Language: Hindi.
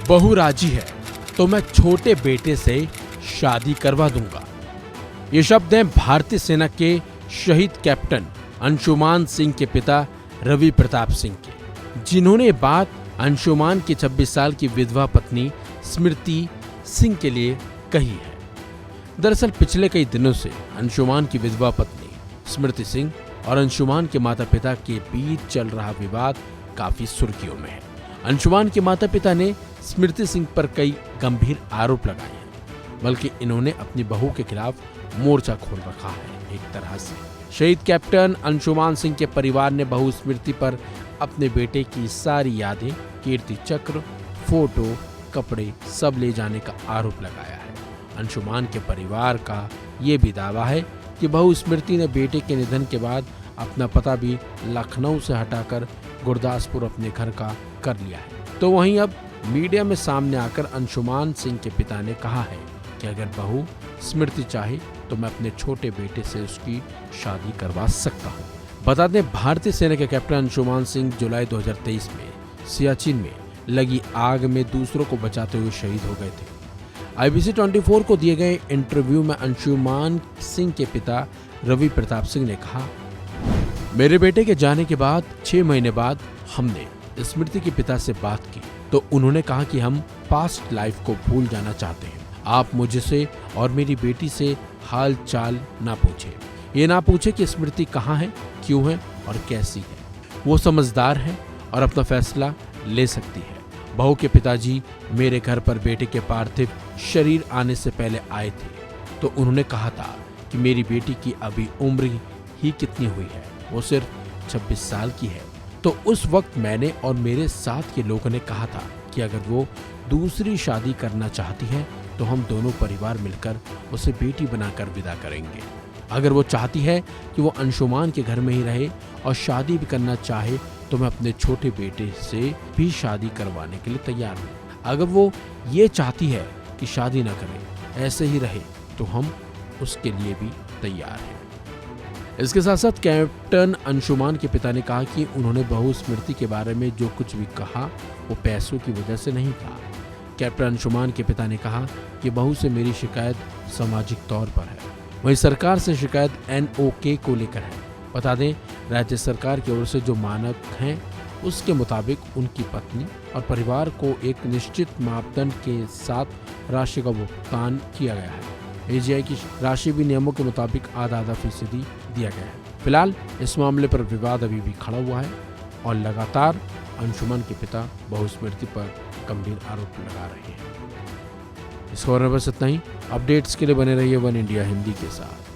बहू राजी है तो मैं छोटे बेटे से शादी करवा दूंगा। ये शब्द हैं भारतीय सेना के शहीद कैप्टन अंशुमान सिंह के पिता रवि प्रताप सिंह के, जिन्होंने बात अंशुमान की 26 साल की विधवा पत्नी स्मृति सिंह के लिए कही है। दरअसल पिछले कई दिनों से अंशुमान की विधवा पत्नी स्मृति सिंह और अंशुमान के माता पिता के बीच चल रहा विवाद काफी सुर्खियों में है। अंशुमान के माता पिता ने स्मृति सिंह पर कई गंभीर आरोप लगाए हैं, बल्कि इन्होंने अपनी बहू के खिलाफ मोर्चा खोल रखा है। एक तरह से शहीद कैप्टन अंशुमान सिंह के परिवार ने बहू स्मृति पर अपने बेटे की सारी यादें, कीर्ति चक्र, फोटो, कपड़े सब ले जाने का आरोप लगाया है। अंशुमान के परिवार का ये भी दावा है कि बहू स्मृति ने बेटे के निधन के बाद अपना पता भी लखनऊ से हटाकर गुरदासपुर अपने घर का कर लिया है। तो वहीं अब मीडिया में सामने आकर अंशुमान सिंह के पिता ने कहा है कि अगर बहू स्मृति चाहे तो मैं अपने छोटे बेटे से उसकी शादी करवा सकता हूँ। बता दें, भारतीय सेना के कैप्टन अंशुमान सिंह जुलाई 2023 में सियाचिन में लगी आग में दूसरों को बचाते हुए शहीद हो गए थे। IBC 24 को दिए गए इंटरव्यू में अंशुमान सिंह के पिता रवि प्रताप सिंह ने कहा, मेरे बेटे के जाने के बाद 6 महीने बाद हमने स्मृति के पिता से बात की तो उन्होंने कहा कि हम पास्ट लाइफ को भूल जाना चाहते हैं। आप मुझसे और मेरी बेटी से हाल चाल ना पूछे, ये ना पूछे कि स्मृति कहाँ है, क्यों है और कैसी है। वो समझदार है और अपना फैसला ले सकती है। बहू के पिताजी मेरे घर पर बेटे के पार्थिव शरीर आने से पहले आए थे तो उन्होंने कहा था कि मेरी बेटी की अभी उम्र ही कितनी हुई है, वो सिर्फ 26 साल की है। तो उस वक्त मैंने और मेरे साथ के लोगों ने कहा था कि अगर वो दूसरी शादी करना चाहती है तो हम दोनों परिवार मिलकर उसे बेटी बनाकर विदा करेंगे। अगर वो चाहती है कि वो अंशुमान के घर में ही रहे और शादी भी करना चाहे तो मैं अपने छोटे बेटे से भी शादी करवाने के लिए तैयार हूँ। अगर वो ये चाहती है कि शादी न करे, ऐसे ही रहे, तो हम उसके लिए भी तैयार हैं। इसके साथ साथ कैप्टन अंशुमान के पिता ने कहा कि उन्होंने बहू स्मृति के बारे में जो कुछ भी कहा वो पैसों की वजह से नहीं कहा। कैप्टन अंशुमान के पिता ने कहा कि बहू से मेरी शिकायत सामाजिक तौर पर है, वहीं सरकार से शिकायत NOK को लेकर है। बता दें, राज्य सरकार की ओर से जो मानक हैं उसके मुताबिक उनकी पत्नी और परिवार को एक निश्चित मापदंड के साथ राशि का भुगतान किया गया है। AGI की राशि भी नियमों के मुताबिक आधा फीसदी दिया गया है। फिलहाल इस मामले पर विवाद अभी भी खड़ा हुआ है और लगातार अंशुमान के पिता बहू स्मृति पर गंभीर आरोप लगा रहे हैं। इस खबर में बस इतना ही। अपडेट्स के लिए बने रहिए वन इंडिया हिंदी के साथ।